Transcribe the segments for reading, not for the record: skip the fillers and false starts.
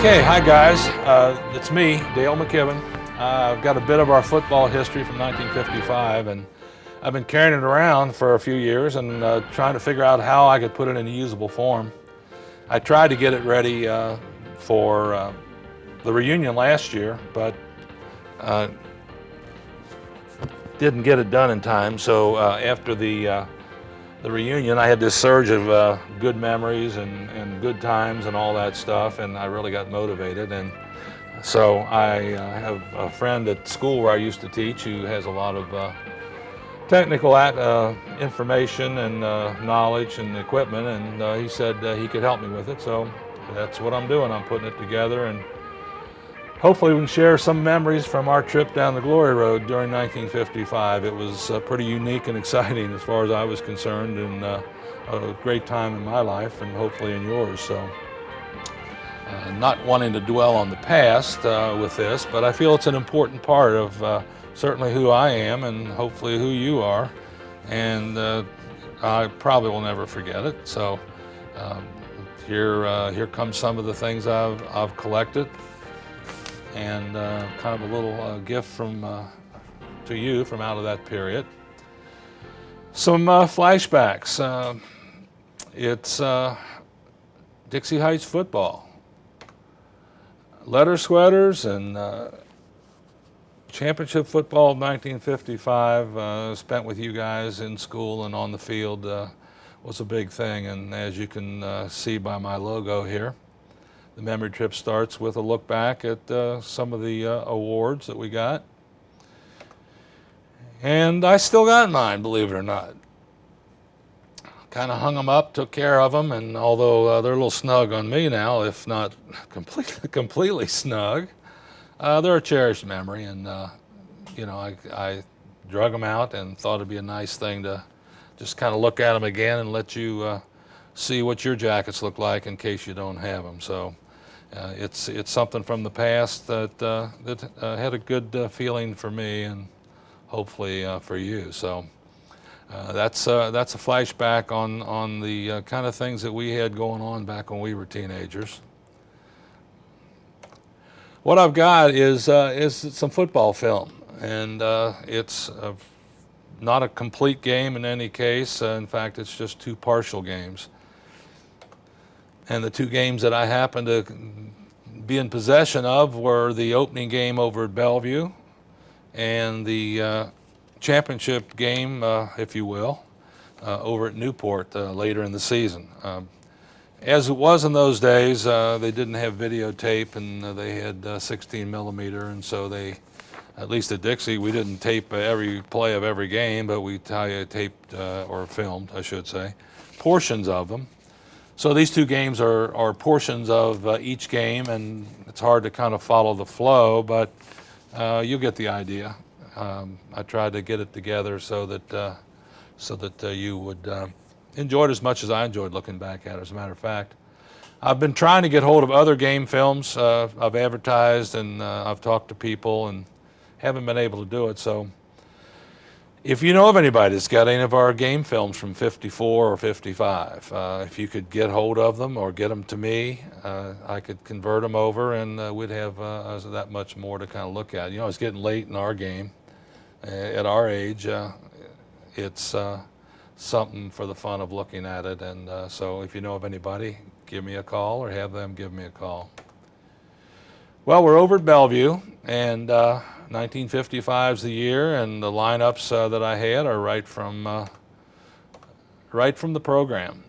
Okay, hi guys. It's me, Dale McKibben. I've got a bit of our football history from 1955, and I've been carrying it around for a few years and trying to figure out how I could put it in a usable form. I tried to get it ready for the reunion last year, but didn't get it done in time. So after the reunion, I had this surge of good memories and good times and all that stuff, and I really got motivated. And so I have a friend at school where I used to teach who has a lot of technical information and knowledge and equipment, and he said he could help me with it. So that's what I'm doing. I'm putting it together, and hopefully we can share some memories from our trip down the Glory Road during 1955. It was pretty unique and exciting as far as I was concerned, and a great time in my life and hopefully in yours. So not wanting to dwell on the past with this, but I feel it's an important part of certainly who I am and hopefully who you are, and I probably will never forget it. So here comes some of the things I've collected, and kind of a little gift from to you from out of that period. Some flashbacks. It's Dixie Heights football. Letter sweaters and championship football of 1955 spent with you guys in school and on the field was a big thing. And as you can see by my logo here, the memory trip starts with a look back at some of the awards that we got. And I still got mine, believe it or not. Kind of hung them up, took care of them, and although they're a little snug on me now, if not completely snug, they're a cherished memory. And I drug them out and thought it'd be a nice thing to just kind of look at them again and let you see what your jackets look like in case you don't have them. So it's something from the past that had a good feeling for me and hopefully for you. So. That's a flashback on the kind of things that we had going on back when we were teenagers. What I've got is some football film, and it's not a complete game in any case. In fact, it's just two partial games. And the two games that I happened to be in possession of were the opening game over at Bellevue and the championship game, if you will, over at Newport later in the season. As it was in those days, they didn't have videotape, and they had 16 millimeter, and so they, at least at Dixie, we didn't tape every play of every game, but we taped, or filmed, I should say, portions of them. So these two games are portions of each game, and it's hard to kind of follow the flow, but you'll get the idea. I tried to get it together so that you would enjoy it as much as I enjoyed looking back at it. As a matter of fact, I've been trying to get hold of other game films. I've advertised and I've talked to people and haven't been able to do it. So if you know of anybody that's got any of our game films from 54 or 55, if you could get hold of them or get them to me, I could convert them over, and we'd have that much more to kind of look at. You know, it's getting late in our game. At our age, it's something for the fun of looking at it. And so if you know of anybody, give me a call or have them give me a call. Well, we're over at Bellevue, and 1955 is the year, and the lineups that I had are right from the program.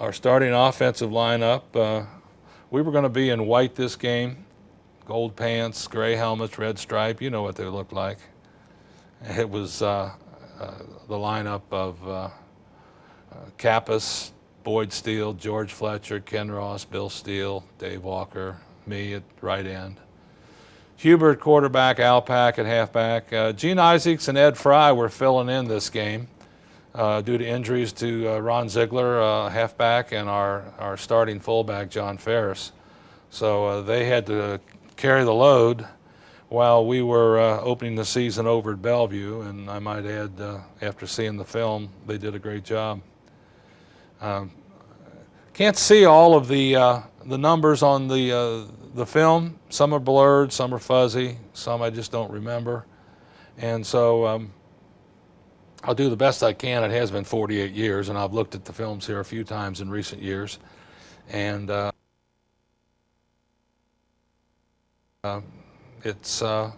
Our starting offensive lineup, we were going to be in white this game, gold pants, gray helmets, red stripe. You know what they look like. It was the lineup of Kappas, Boyd Steele, George Fletcher, Ken Ross, Bill Steele, Dave Walker, me at right end. Hubert quarterback, Al Pack at halfback. Gene Isaacs and Ed Fry were filling in this game due to injuries to Ron Ziegler, halfback, and our starting fullback, John Ferris. So they had to carry the load while we were opening the season over at Bellevue, and I might add, after seeing the film, they did a great job. Can't see all of the numbers on the the film, some are blurred, some are fuzzy, some I just don't remember. And so I'll do the best I can. It has been 48 years, and I've looked at the films here a few times in recent years. And it's the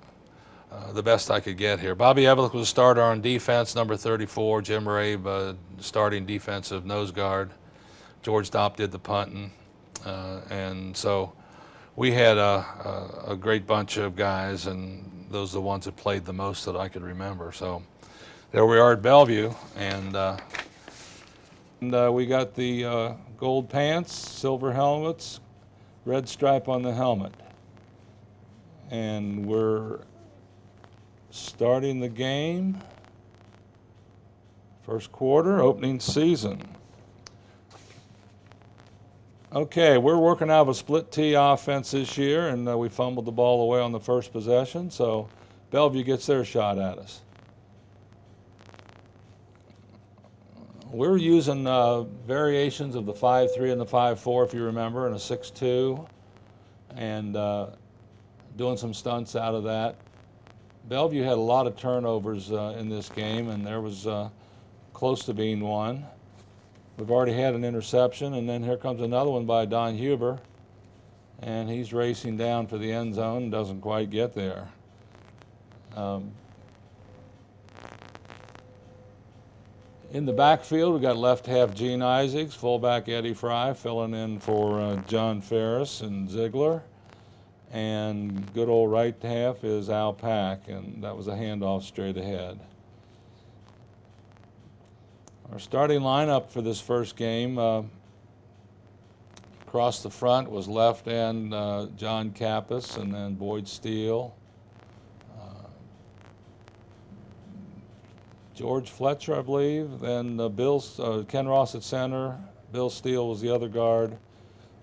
best I could get here. Bobby Ebelich was a starter on defense, number 34. Jim Rabe, starting defensive nose guard. George Dopp did the punting. And so we had a great bunch of guys, and those are the ones that played the most that I could remember. So there we are at Bellevue, and we got the gold pants, silver helmets, red stripe on the helmet. And we're starting the game. First quarter, opening season. Okay, we're working out of a split tee offense this year, and we fumbled the ball away on the first possession, so Bellevue gets their shot at us. We're using variations of the 5-3 and the 5-4, if you remember, and a 6-2, and doing some stunts out of that. Bellevue had a lot of turnovers in this game, and there was close to being one. We've already had an interception, and then here comes another one by Don Huber, and he's racing down for the end zone and doesn't quite get there. In the backfield, we got left half Gene Isaacs, fullback Eddie Fry filling in for John Ferris and Ziegler, and good old right half is Al Pack, and that was a handoff straight ahead. Our starting lineup for this first game, across the front was left end John Kappas, and then Boyd Steele. George Fletcher, I believe, then Ken Ross at center. Bill Steele was the other guard.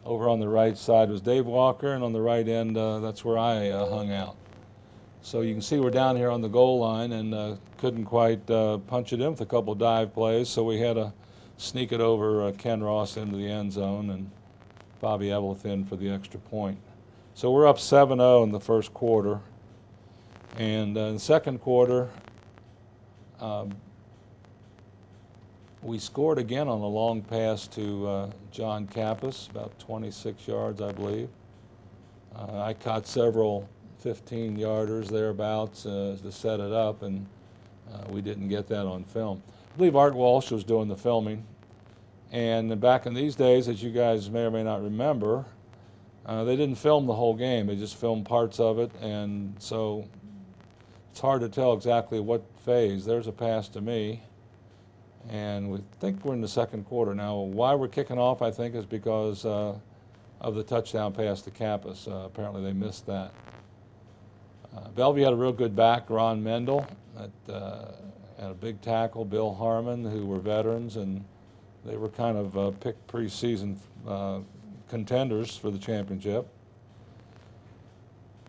Over on the right side was Dave Walker, and on the right end, that's where I hung out. So you can see we're down here on the goal line, and couldn't quite punch it in with a couple dive plays, so we had to sneak it over Ken Ross into the end zone, and Bobby Ebelich in for the extra point. So we're up 7-0 in the first quarter, and in the second quarter, we scored again on a long pass to John Kappas, about 26 yards, I believe. I caught several 15-yarders thereabouts to set it up, and we didn't get that on film. I believe Art Walsh was doing the filming, and back in these days, as you guys may or may not remember, they didn't film the whole game. They just filmed parts of it, and so it's hard to tell exactly what phase. There's a pass to me, and we think we're in the second quarter. Now, why we're kicking off, I think, is because of the touchdown pass to Kappas. Apparently they missed that. Bellevue had a real good back, Ron Mendel, and a big tackle, Bill Harmon, who were veterans, and they were kind of picked preseason contenders for the championship.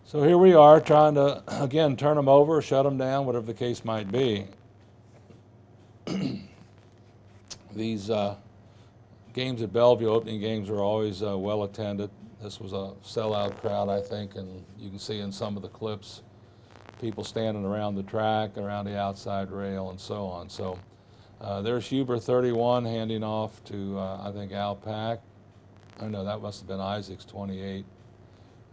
So here we are trying to, again, turn them over, shut them down, whatever the case might be. These games at Bellevue, opening games, are always well attended. This was a sellout crowd, I think, and you can see in some of the clips people standing around the track, around the outside rail, and so on. So there's Huber 31 handing off to, I think, Al Pack. Oh, no, that must have been Isaacs 28.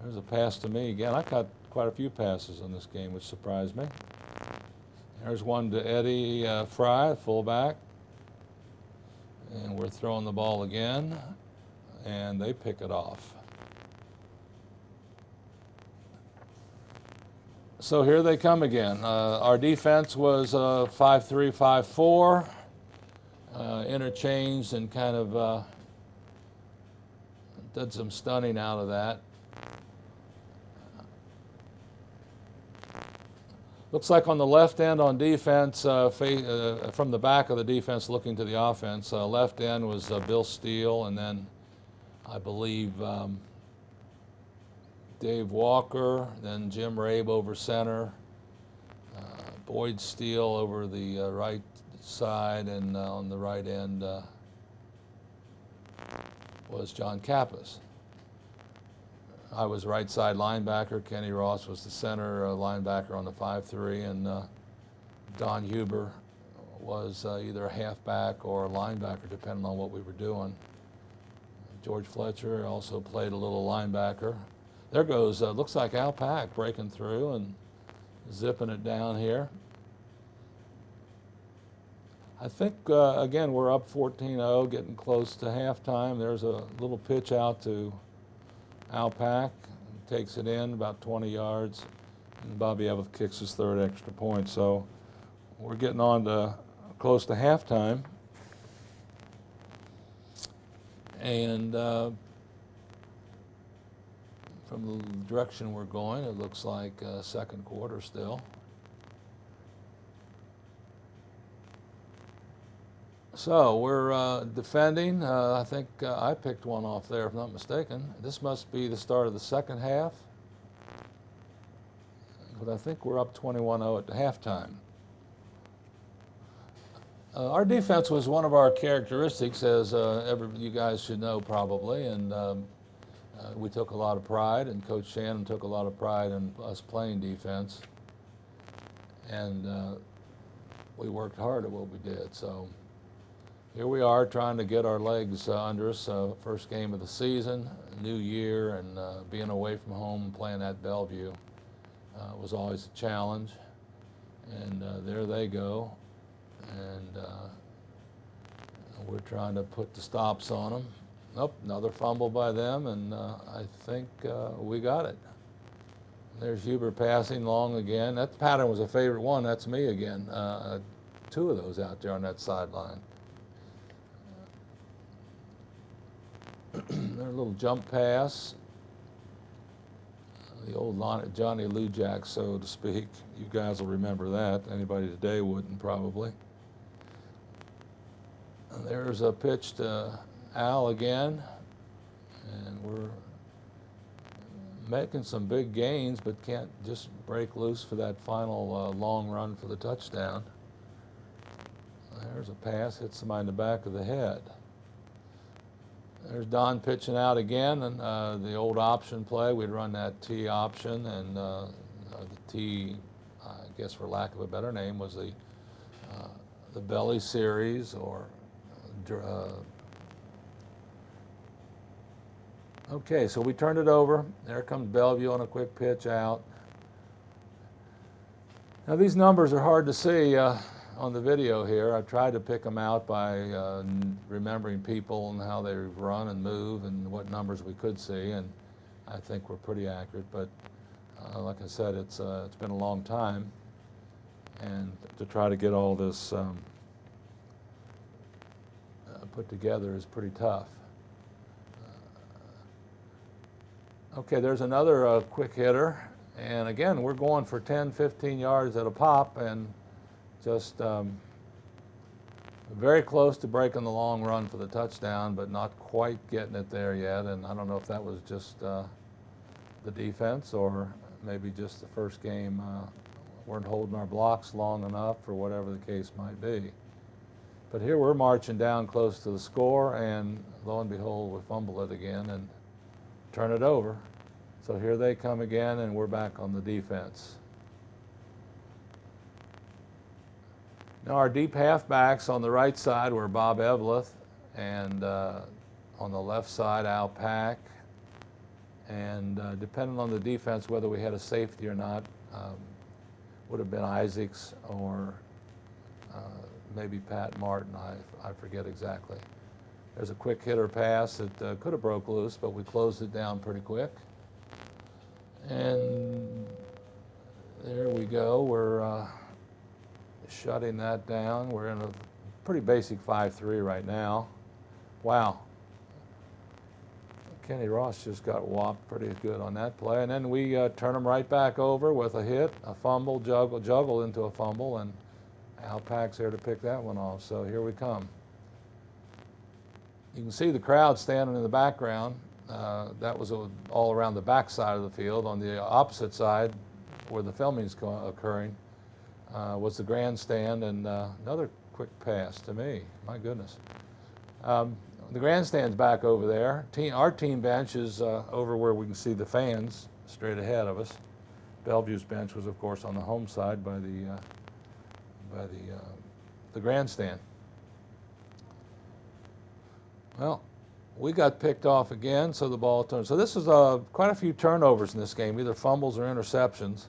There's a pass to me again. I caught quite a few passes in this game, which surprised me. There's one to Eddie Fry, fullback. And we're throwing the ball again, and they pick it off. So here they come again. Our defense was 5-3, 5-4, interchanged and kind of did some stunning out of that. Looks like on the left end on defense, from the back of the defense looking to the offense, left end was Bill Steele, and then I believe Dave Walker, then Jim Rabe over center, Boyd Steele over the right side, and on the right end was John Kappas. I was right side linebacker. Kenny Ross was the center linebacker on the 5-3, and Don Huber was either a halfback or a linebacker, depending on what we were doing. George Fletcher also played a little linebacker. There goes, looks like Al Pack breaking through and zipping it down here. I think, again, we're up 14-0, getting close to halftime. There's a little pitch out to Al Pack, takes it in about 20 yards, and Bobby Evans kicks his third extra point. So we're getting on to close to halftime. And from the direction we're going, it looks like second quarter still. So we're defending. I think I picked one off there, if not mistaken. This must be the start of the second half. But I think we're up 21-0 at halftime. Our defense was one of our characteristics, as you guys should know probably, and we took a lot of pride, and Coach Shannon took a lot of pride in us playing defense. And we worked hard at what we did. So here we are trying to get our legs under us. First game of the season, new year, and being away from home and playing at Bellevue was always a challenge. And there they go. And we're trying to put the stops on them. Nope, another fumble by them, and I think we got it. There's Huber passing long again. That pattern was a favorite one. That's me again. Two of those out there on that sideline. Their little jump pass. The old Johnny Lujack, so to speak. You guys will remember that. Anybody today wouldn't probably. And there's a pitch to Al again, and we're making some big gains, but can't just break loose for that final long run for the touchdown. There's a pass, hits somebody in the back of the head. There's Don pitching out again, and the old option play. We'd run that T option, and the T, I guess for lack of a better name, was the belly series, or okay, so we turned it over. There comes Bellevue on a quick pitch out. Now these numbers are hard to see on the video here. I tried to pick them out by remembering people and how they run and move and what numbers we could see, and I think we're pretty accurate. But like I said, it's been a long time, and to try to get all this put together is pretty tough. Okay, there's another quick hitter, and again, we're going for 10, 15 yards at a pop, and just very close to breaking the long run for the touchdown, but not quite getting it there yet. And I don't know if that was just the defense, or maybe just the first game weren't holding our blocks long enough, or whatever the case might be. But here we're marching down close to the score, and lo and behold, we fumble it again and turn it over. So here they come again, and we're back on the defense. Now our deep halfbacks on the right side were Bob Eveleth, and on the left side Al Pack, and depending on the defense, whether we had a safety or not, would have been Isaacs or maybe Pat Martin, I forget exactly. There's a quick hitter pass that could have broke loose, but we closed it down pretty quick. And there we go. We're shutting that down. We're in a pretty basic 5-3 right now. Wow. Kenny Ross just got whopped pretty good on that play. And then we turn them right back over with a hit, a fumble, juggle into a fumble, and Al Pack's there to pick that one off. So here we come. You can see the crowd standing in the background. That was all around the back side of the field. On the opposite side, where the filming is occurring, was the grandstand, and another quick pass to me. My goodness. The grandstand's back over there. Our team bench is over where we can see the fans straight ahead of us. Bellevue's bench was, of course, on the home side by the grandstand. Well, we got picked off again, so the ball turned. So this is quite a few turnovers in this game, either fumbles or interceptions.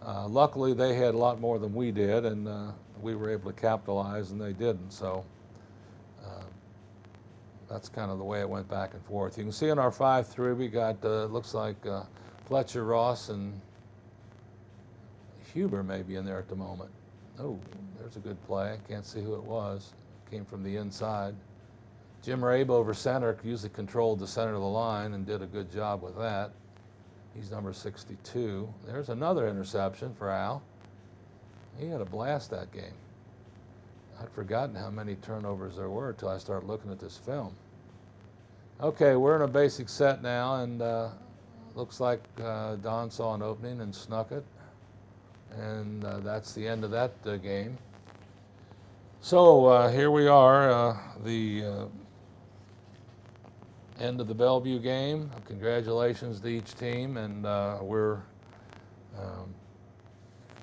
Luckily, they had a lot more than we did, and we were able to capitalize, and they didn't. So that's kind of the way it went back and forth. You can see in our 5-3, we got, looks like Fletcher, Ross, and Huber maybe in there at the moment. Oh, there's a good play. Can't see who it was. Came from the inside. Jim Rabe over center usually controlled the center of the line and did a good job with that. He's number 62. There's another interception for Al. He had a blast that game. I'd forgotten how many turnovers there were until I started looking at this film. Okay, we're in a basic set now, and looks like Don saw an opening and snuck it. And that's the end of that game. So here we are, the end of the Bellevue game. Congratulations to each team, and we're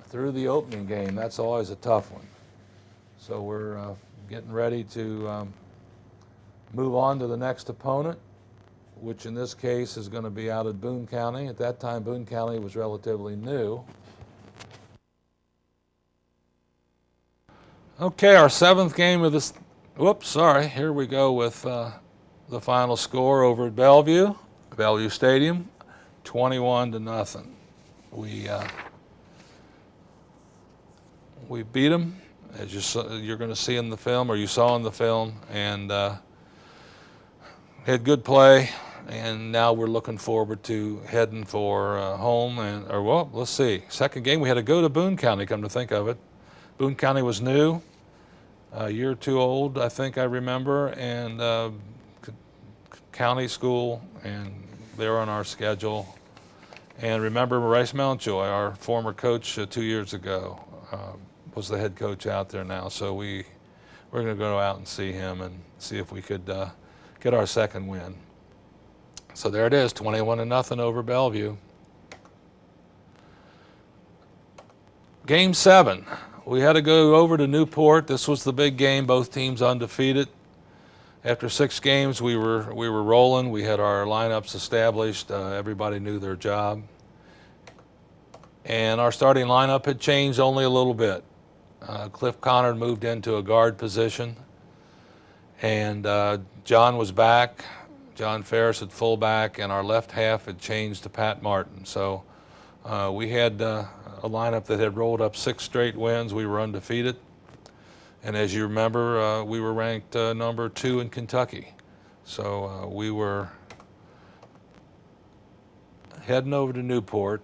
through the opening game. That's always a tough one. So we're getting ready to move on to the next opponent, which in this case is going to be out at Boone County. At that time, Boone County was relatively new. Okay, our seventh game of this, here we go with the final score over at Bellevue Stadium, 21-0. We beat them, as you're going to see in the film, or you saw in the film, and had good play. And now we're looking forward to heading for home, let's see. Second game, we had to go to Boone County, come to think of it. Boone County was new, a year or two old, I think I remember, and county school, and they were on our schedule. And remember, Rice Mountjoy, our former coach 2 years ago, was the head coach out there now. So we're going to go out and see him and see if we could get our second win. So there it is, 21-0 over Bellevue. Game 7. We had to go over to Newport. This was the big game, both teams undefeated. After 6 games, we were rolling. We had our lineups established. Everybody knew their job. And our starting lineup had changed only a little bit. Cliff Connor moved into a guard position. And John was back. John Ferris at fullback, and our left half had changed to Pat Martin. So we had a lineup that had rolled up 6 straight wins. We were undefeated. And as you remember, we were ranked number 2 in Kentucky. So we were heading over to Newport,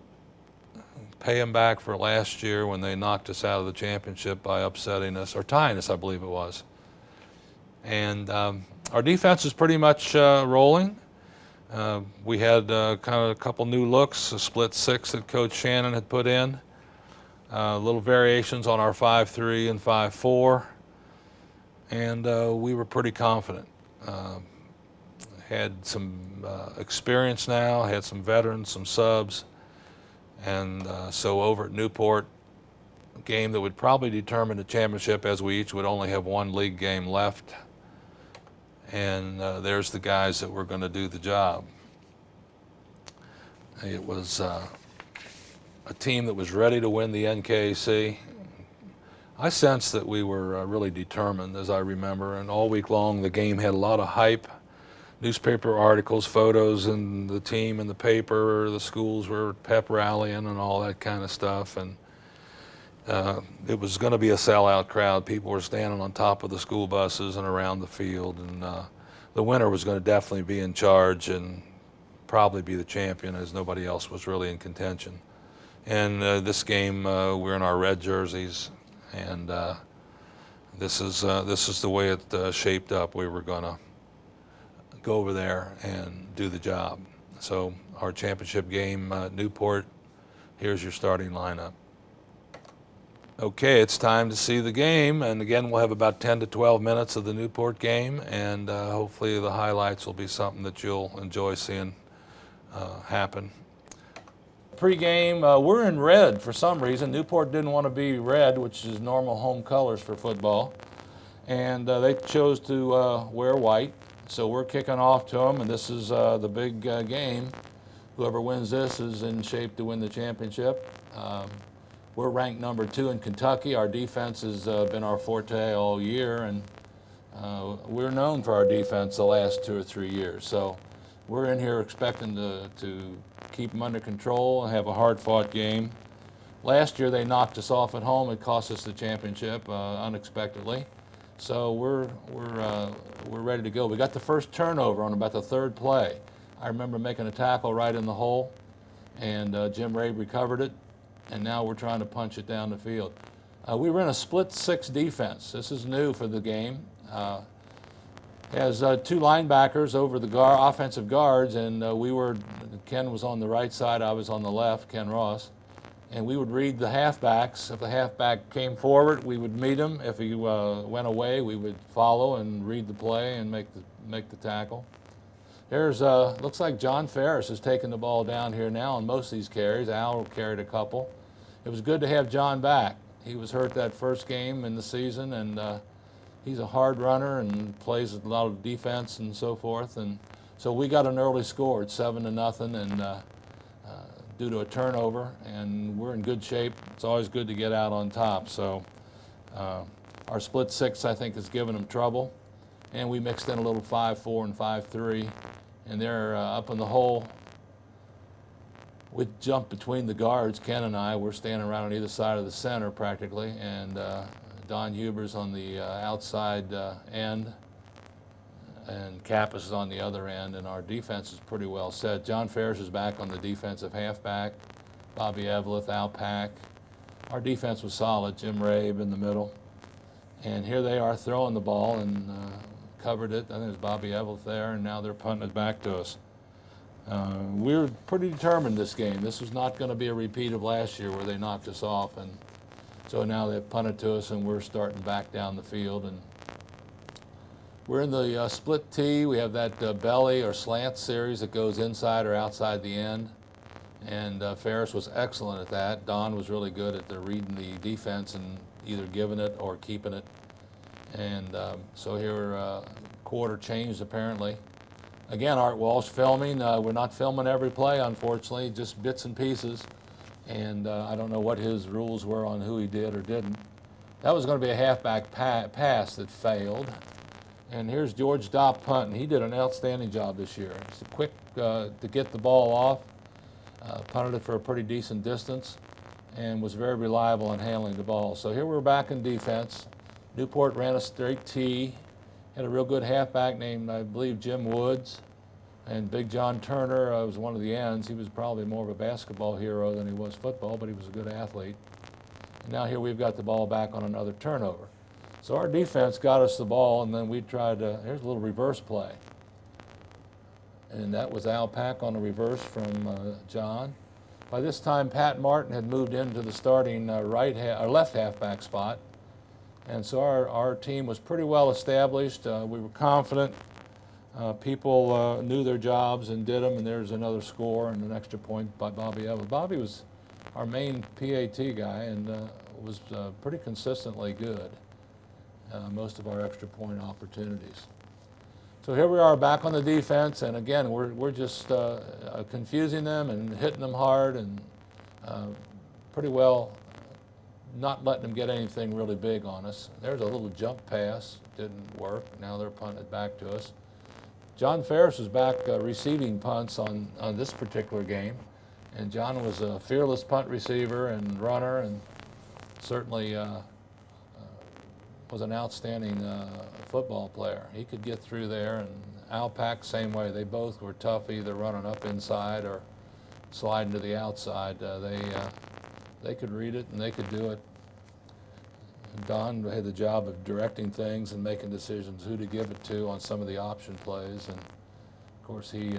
pay them back for last year when they knocked us out of the championship by upsetting us, or tying us, I believe it was. And our defense is pretty much rolling. We had kind of a couple new looks, a split 6 that Coach Shannon had put in. Little variations on our 5-3 and 5-4, and we were pretty confident. Had some experience now, had some veterans, some subs, and so over at Newport, a game that would probably determine the championship, as we each would only have 1 league game left, and there's the guys that were going to do the job. It was a team that was ready to win the NKC. I sensed that we were really determined, as I remember, and all week long the game had a lot of hype. Newspaper articles, photos, and the team in the paper, the schools were pep rallying and all that kind of stuff. And it was going to be a sellout crowd. People were standing on top of the school buses and around the field, and the winner was going to definitely be in charge and probably be the champion, as nobody else was really in contention. And this game, we're in our red jerseys, and this is the way it shaped up. We were going to go over there and do the job. So our championship game, Newport, here's your starting lineup. Okay, it's time to see the game, and again, we'll have about 10 to 12 minutes of the Newport game, and hopefully the highlights will be something that you'll enjoy seeing happen. Pre-game, we're in red for some reason. Newport didn't want to be red, which is normal home colors for football, and they chose to wear white. So we're kicking off to them, and this is the big game. Whoever wins this is in shape to win the championship. We're ranked number 2 in Kentucky. Our defense has been our forte all year, and we're known for our defense the last 2 or 3 years. So we're in here expecting to keep them under control and have a hard-fought game. Last year they knocked us off at home. It cost us the championship unexpectedly. So we're ready to go. We got the first turnover on about the 3rd play. I remember making a tackle right in the hole, and Jim Ray recovered it, and now we're trying to punch it down the field. We were in a split 6 defense. This is new for the game. Has 2 linebackers over the offensive guards, and Ken was on the right side, I was on the left, Ken Ross, and we would read the halfbacks. If the halfback came forward, we would meet him. If he went away, we would follow and read the play and make the tackle. There's looks like John Ferris is taking the ball down here now on most of these carries. Al carried a couple. It was good to have John back. He was hurt that first game in the season, and he's a hard runner and plays a lot of defense and so forth. And so we got an early score at 7-0, and due to a turnover, and we're in good shape. It's always good to get out on top. So our split 6, I think, has given them trouble, and we mixed in a little 5-4 and 5-3, and they're up in the hole. We jumped between the guards. Ken and I were standing around on either side of the center practically, and Don Huber's on the outside end, and Kappas is on the other end, and our defense is pretty well set. John Ferris is back on the defensive halfback, Bobby Eveleth, Al Pack. Our defense was solid, Jim Rabe in the middle. And here they are throwing the ball, and covered it. I think there's Bobby Eveleth there, and now they're punting it back to us. We're pretty determined this game. This was not going to be a repeat of last year where they knocked us off, and so now they've punted to us, and we're starting back down the field. And we're in the split tee. We have that belly or slant series that goes inside or outside the end, and Ferris was excellent at that. Don was really good at reading the defense and either giving it or keeping it. And so here, quarter changed apparently. Again, Art Walsh filming. We're not filming every play, unfortunately, just bits and pieces. And I don't know what his rules were on who he did or didn't. That was going to be a halfback pass that failed. And here's George Dopp punting. He did an outstanding job this year. He's quick to get the ball off, punted it for a pretty decent distance, and was very reliable in handling the ball. So here we're back in defense. Newport ran a straight tee, had a real good halfback named, I believe, Jim Woods, and Big John Turner was one of the ends. He was probably more of a basketball hero than he was football, but he was a good athlete. And now here we've got the ball back on another turnover. So our defense got us the ball, and then we tried to, here's a little reverse play. And that was Al Pack on a reverse from John. By this time, Pat Martin had moved into the starting left halfback spot. And so our team was pretty well established. We were confident. People knew their jobs and did them, and there's another score and an extra point by Bobby Evans. Bobby was our main PAT guy and was pretty consistently good. Most of our extra point opportunities. So here we are back on the defense, and again, we're just confusing them and hitting them hard and pretty well not letting them get anything really big on us. There's a little jump pass, didn't work. Now they're punting it back to us. John Ferris was back receiving punts on this particular game, and John was a fearless punt receiver and runner, and certainly was an outstanding football player. He could get through there, and Al Pack, same way. They both were tough, either running up inside or sliding to the outside. They could read it and they could do it. Don had the job of directing things and making decisions who to give it to on some of the option plays, and of course he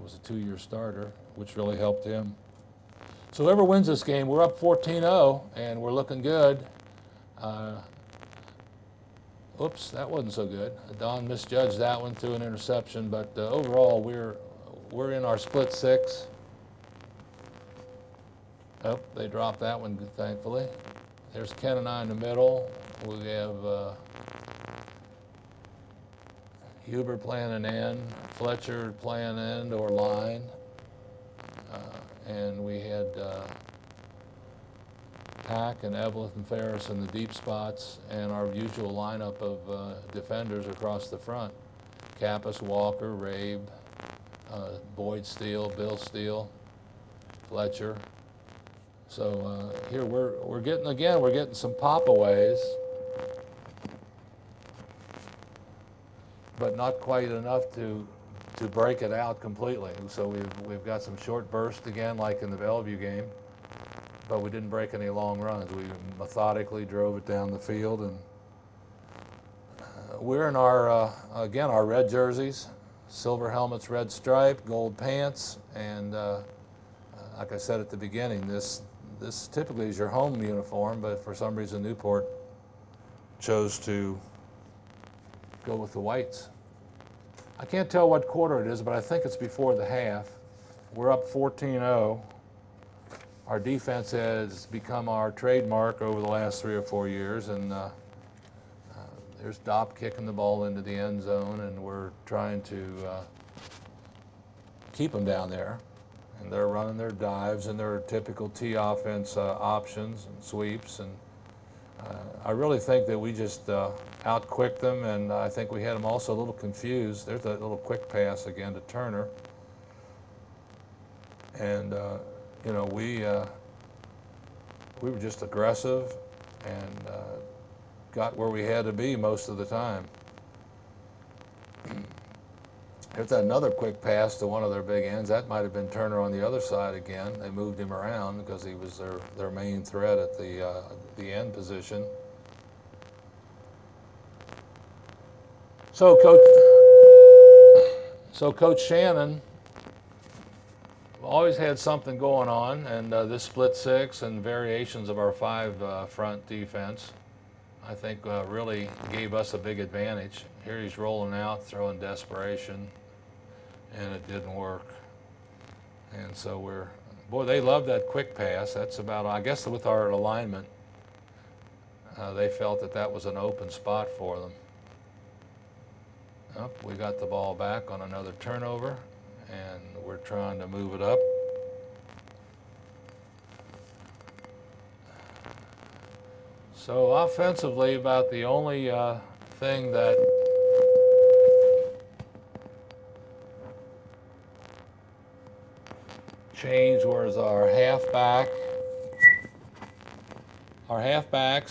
was a 2-year starter, which really helped him. So whoever wins this game, we're up 14-0, and we're looking good. Oops, that wasn't so good. Don misjudged that one through an interception, but overall we're in our split six. Oh, they dropped that one, thankfully. There's Ken and I in the middle. We have Huber playing an end, Fletcher playing end or line, and we had Pack and Evelyn and Ferris in the deep spots, and our usual lineup of defenders across the front. Kappas, Walker, Rabe, Boyd Steele, Bill Steele, Fletcher. So here we're getting some pop-aways, but not quite enough to break it out completely. So we've got some short bursts again, like in the Bellevue game, but we didn't break any long runs. We methodically drove it down the field, and we're in our again our red jerseys, silver helmets, red stripe, gold pants, and like I said at the beginning, this typically is your home uniform, but for some reason Newport chose to go with the whites. I can't tell what quarter it is, but I think it's before the half. We're up 14-0. Our defense has become our trademark over the last 3 or 4 years, and there's Dopp kicking the ball into the end zone, and we're trying to keep them down there. And they're running their dives and their typical T offense options and sweeps. And I really think that we just out-quicked them, and I think we had them also a little confused. There's that little quick pass again to Turner. And, you know, we were just aggressive and got where we had to be most of the time. There's another quick pass to one of their big ends. That might have been Turner on the other side again. They moved him around because he was their main threat at the end position. So Coach Shannon always had something going on, and this split six and variations of our five front defense, I think really gave us a big advantage. Here he's rolling out, throwing desperation, and it didn't work. And so they love that quick pass. That's about, I guess with our alignment, they felt that was an open spot for them. We got the ball back on another turnover, and we're trying to move it up. So offensively, about the only thing that changed was our halfbacks,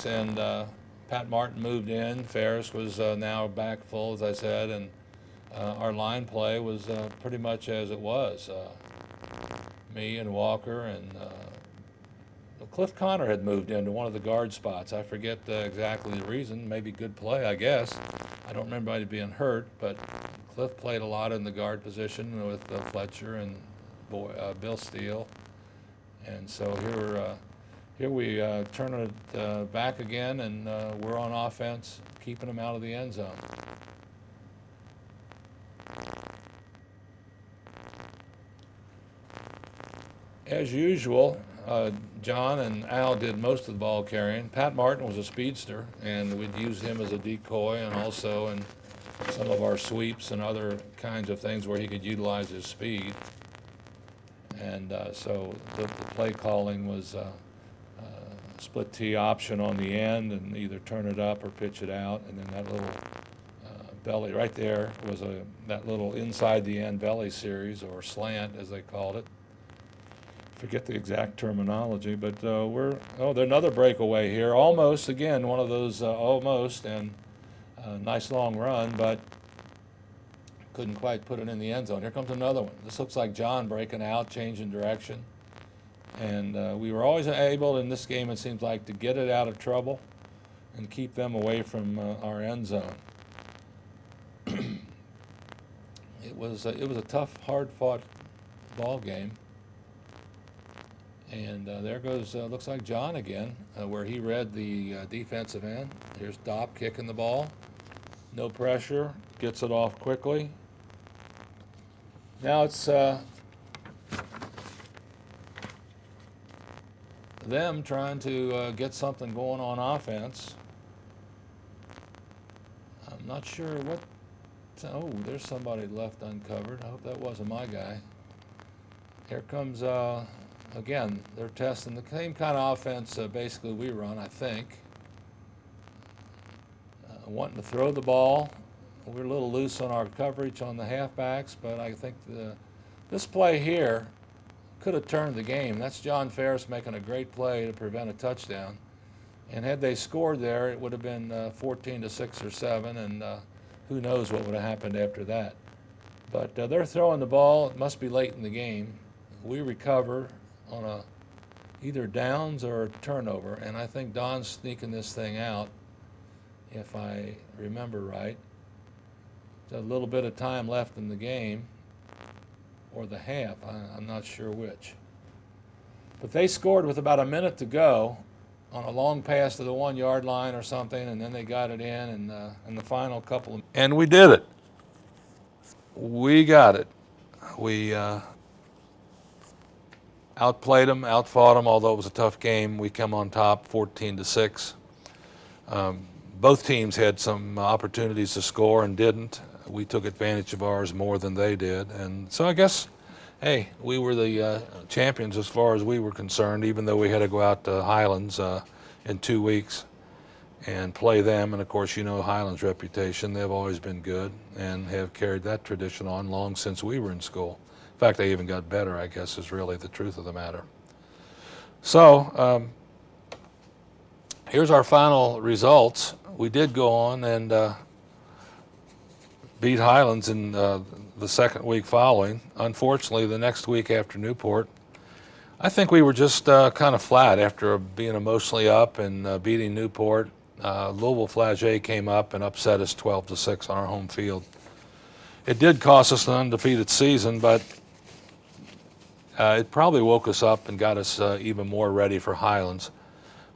and Pat Martin moved in. Ferris was now back full, as I said, and our line play was pretty much as it was. Me and Walker and Cliff Connor had moved into one of the guard spots. I forget exactly the reason. Maybe good play, I guess. I don't remember anybody being hurt, but Cliff played a lot in the guard position with Fletcher and Bill Steele. And so here we turn it back again, and we're on offense, keeping them out of the end zone. As usual, John and Al did most of the ball carrying. Pat Martin was a speedster, and we'd use him as a decoy and also in some of our sweeps and other kinds of things where he could utilize his speed. And so the play calling was split T option on the end and either turn it up or pitch it out, and then that little belly right there was that little inside the end belly series, or slant as they called it. Forget the exact terminology, but there's another breakaway here. Almost, again, one of those almost, and nice long run, but couldn't quite put it in the end zone. Here comes another one. This looks like John breaking out, changing direction. And we were always able in this game, it seems like, to get it out of trouble and keep them away from our end zone. It was a tough, hard-fought ball game. And there goes, looks like John again, where he read the defensive end. Here's Dopp kicking the ball. No pressure, gets it off quickly. Now it's them trying to get something going on offense. I'm not sure what. Oh, there's somebody left uncovered. I hope that wasn't my guy. Here comes, again, they're testing the same kind of offense basically we run, I think. Wanting to throw the ball. We're a little loose on our coverage on the halfbacks, but I think this play here could have turned the game. That's John Ferris making a great play to prevent a touchdown. And had they scored there, it would have been 14-6 or 7, and who knows what would have happened after that. But they're throwing the ball. It must be late in the game. We recover on a either downs or a turnover, and I think Don's sneaking this thing out, if I remember right. There's a little bit of time left in the game, or the half. I'm not sure which. But they scored with about a minute to go on a long pass to the 1 yard line or something, and then they got it in the final couple of. And we did it. We got it. We outplayed them, outfought them, although it was a tough game. We come on top 14-6. Both teams had some opportunities to score and didn't. We took advantage of ours more than they did. And so I guess, hey, we were the champions as far as we were concerned, even though we had to go out to Highlands in 2 weeks and play them. And of course, you know Highlands' reputation. They've always been good and have carried that tradition on long since we were in school. In fact, they even got better, I guess, is really the truth of the matter. So here's our final results. We did go on and beat Highlands in the second week following. Unfortunately, the next week after Newport, I think we were just kind of flat after being emotionally up and beating Newport. Louisville Flagey came up and upset us 12-6 on our home field. It did cost us an undefeated season, but it probably woke us up and got us even more ready for Highlands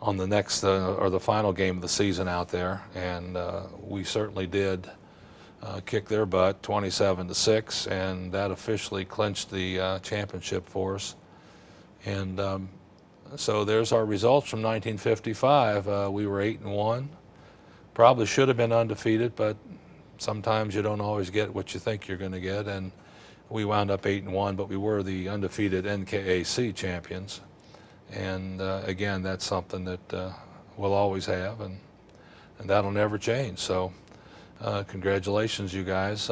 on the next or the final game of the season out there, and we certainly did kick their butt 27-6, and that officially clinched the championship for us. And so there's our results from 1955. We were 8-1. Probably should have been undefeated, but sometimes you don't always get what you think you're going to get, and we wound up 8-1, but we were the undefeated NKAC champions. And again, that's something that we'll always have, and that'll never change. So congratulations, you guys.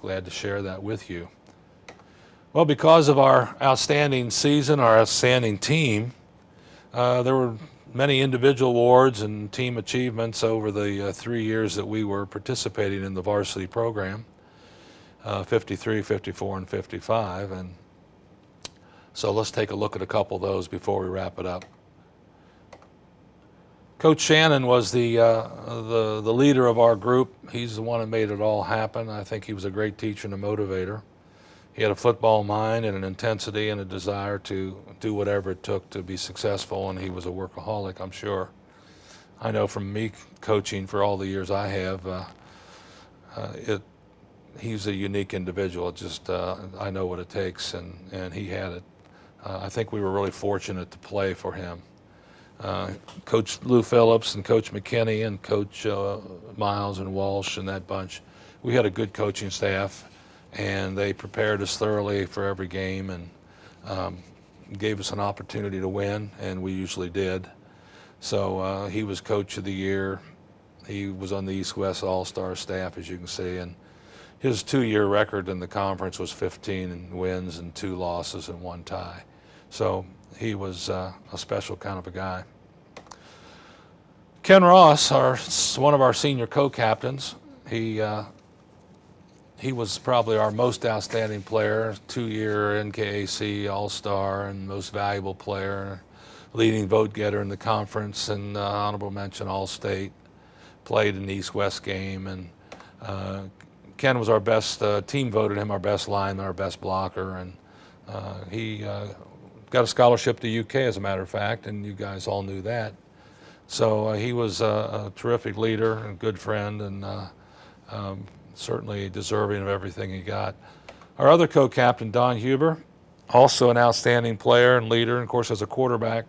Glad to share that with you. Well, because of our outstanding season, our outstanding team, there were many individual awards and team achievements over the 3 years that we were participating in the varsity program, 53, 54, and 55. And so let's take a look at a couple of those before we wrap it up. Coach Shannon was the leader of our group. He's the one that made it all happen. I think he was a great teacher and a motivator. He had a football mind and an intensity and a desire to do whatever it took to be successful, and he was a workaholic, I'm sure. I know from me coaching for all the years I have, he's a unique individual. Just I know what it takes, and he had it. I think we were really fortunate to play for him. Coach Lou Phillips and Coach McKinney and Coach Miles and Walsh and that bunch, we had a good coaching staff, and they prepared us thoroughly for every game and gave us an opportunity to win, and we usually did. So he was Coach of the Year. He was on the East-West All-Star staff, as you can see, and his 2-year record in the conference was 15 wins and 2 losses and 1 tie. So he was a special kind of a guy. Ken Ross, one of our senior co-captains, he was probably our most outstanding player, 2-year NKAC All-Star and most valuable player, leading vote getter in the conference, and honorable mention All-State, played in the East-West game. And Ken was our best, team voted him our best lineman, our best blocker, and he got a scholarship to UK, as a matter of fact, and you guys all knew that. So he was a terrific leader and good friend, and certainly deserving of everything he got. Our other co-captain, Don Huber, also an outstanding player and leader, and of course as a quarterback,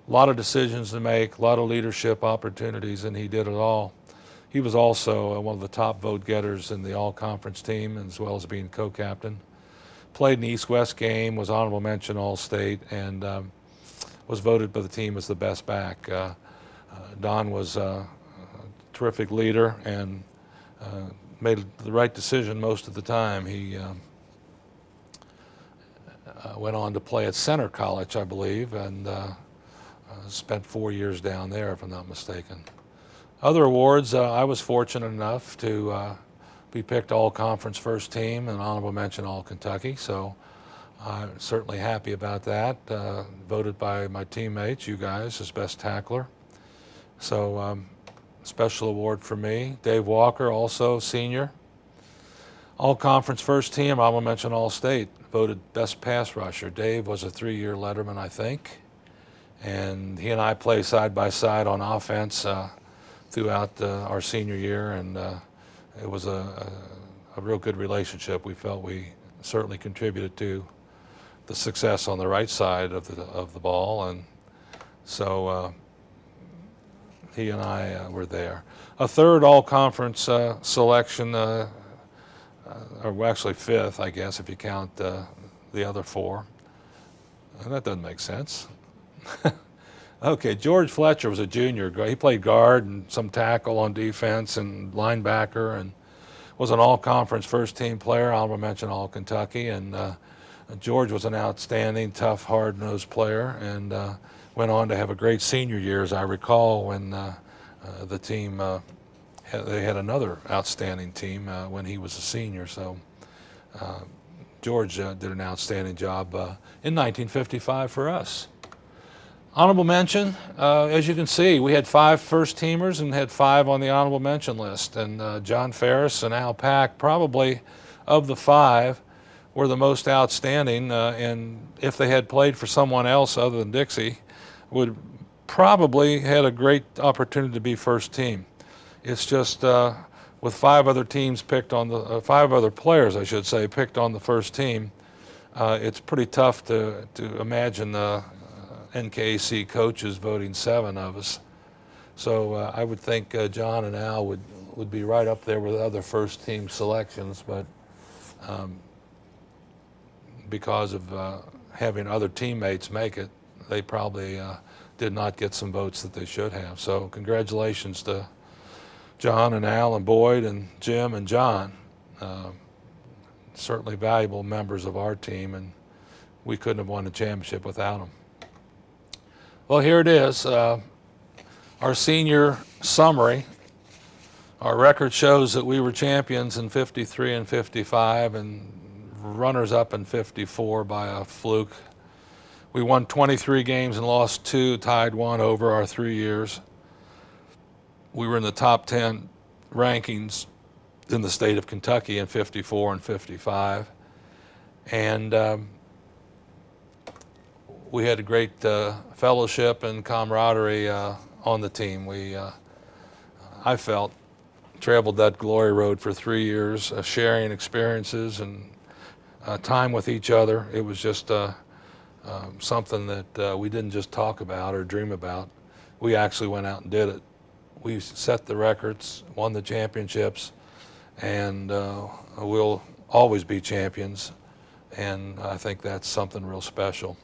a lot of decisions to make, a lot of leadership opportunities, and he did it all. He was also one of the top vote getters in the all-conference team, as well as being co-captain. Played an East-West game, was honorable mention All-State, and was voted by the team as the best back. Don was a terrific leader and made the right decision most of the time. He went on to play at Center College, I believe, and spent 4 years down there, if I'm not mistaken. Other awards, I was fortunate enough to be picked all-conference first team and honorable mention All-Kentucky, so I'm certainly happy about that. Voted by my teammates, you guys, as best tackler. So special award for me. Dave Walker, also senior. All-conference first team, honorable mention All-State. Voted best pass rusher. Dave was a 3-year letterman, I think. And he and I played side by side on offense throughout our senior year, and it was a real good relationship. We felt we certainly contributed to the success on the right side of the ball, and so he and I were there. A third all-conference selection, or actually fifth, I guess, if you count the other four. And that doesn't make sense. Okay, George Fletcher was a junior. He played guard and some tackle on defense and linebacker, and was an all-conference first-team player, honorable mention All-Kentucky. And George was an outstanding, tough, hard-nosed player, and went on to have a great senior year, as I recall, when the team, they had another outstanding team when he was a senior. So George did an outstanding job in 1955 for us. Honorable mention, as you can see, we had 5 first-teamers and had 5 on the honorable mention list. And John Ferris and Al Pack, probably of the 5, were the most outstanding. And if they had played for someone else other than Dixie, would probably had a great opportunity to be first team. It's just with 5 other teams picked on the 5 other players, I should say, picked on the first team. It's pretty tough to imagine NKC coaches voting 7 of us. So I would think John and Al would be right up there with other first team selections, but because of having other teammates make it, they probably did not get some votes that they should have. So congratulations to John and Al and Boyd and Jim and John. Certainly valuable members of our team, and we couldn't have won the championship without them. Well, here it is, our senior summary. Our record shows that we were champions in 53 and 55 and runners-up in 54 by a fluke. We won 23 games and lost 2, tied 1 over our 3 years. We were in the top 10 rankings in the state of Kentucky in 54 and 55. And we had a great fellowship and camaraderie on the team. We, I felt, traveled that glory road for 3 years, sharing experiences and time with each other. It was just something that we didn't just talk about or dream about. We actually went out and did it. We set the records, won the championships, and we'll always be champions. And I think that's something real special.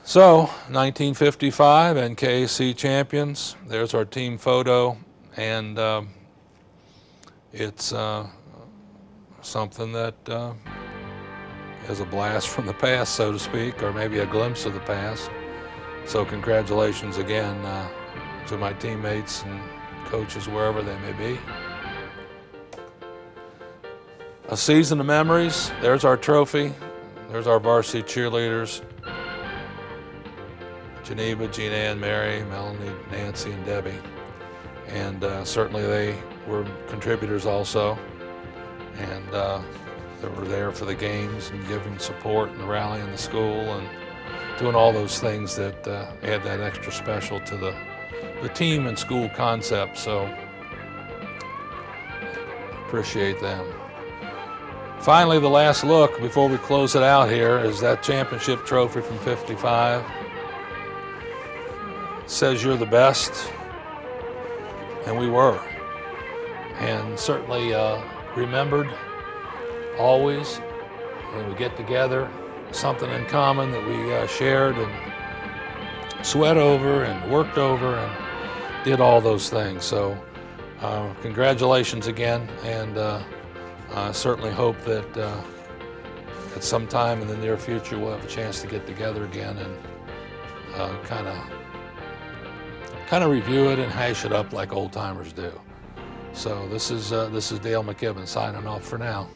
So, 1955, NKC champions. There's our team photo, and it's something that is a blast from the past, so to speak, or maybe a glimpse of the past. So congratulations again to my teammates and coaches, wherever they may be. A season of memories. There's our trophy. There's our varsity cheerleaders. Geneva, Jean Ann, Mary, Melanie, Nancy, and Debbie. And certainly they were contributors also. And that were there for the games and giving support and rallying the school and doing all those things that add that extra special to the team and school concept. So appreciate them. Finally, the last look before we close it out here is that championship trophy from '55. Says you're the best, and we were. And certainly remembered always when we get together, something in common that we shared and sweat over and worked over and did all those things. So congratulations again, and I certainly hope that at some time in the near future we'll have a chance to get together again and kind of review it and hash it up like old timers do. So this is Dale McKibben signing off for now.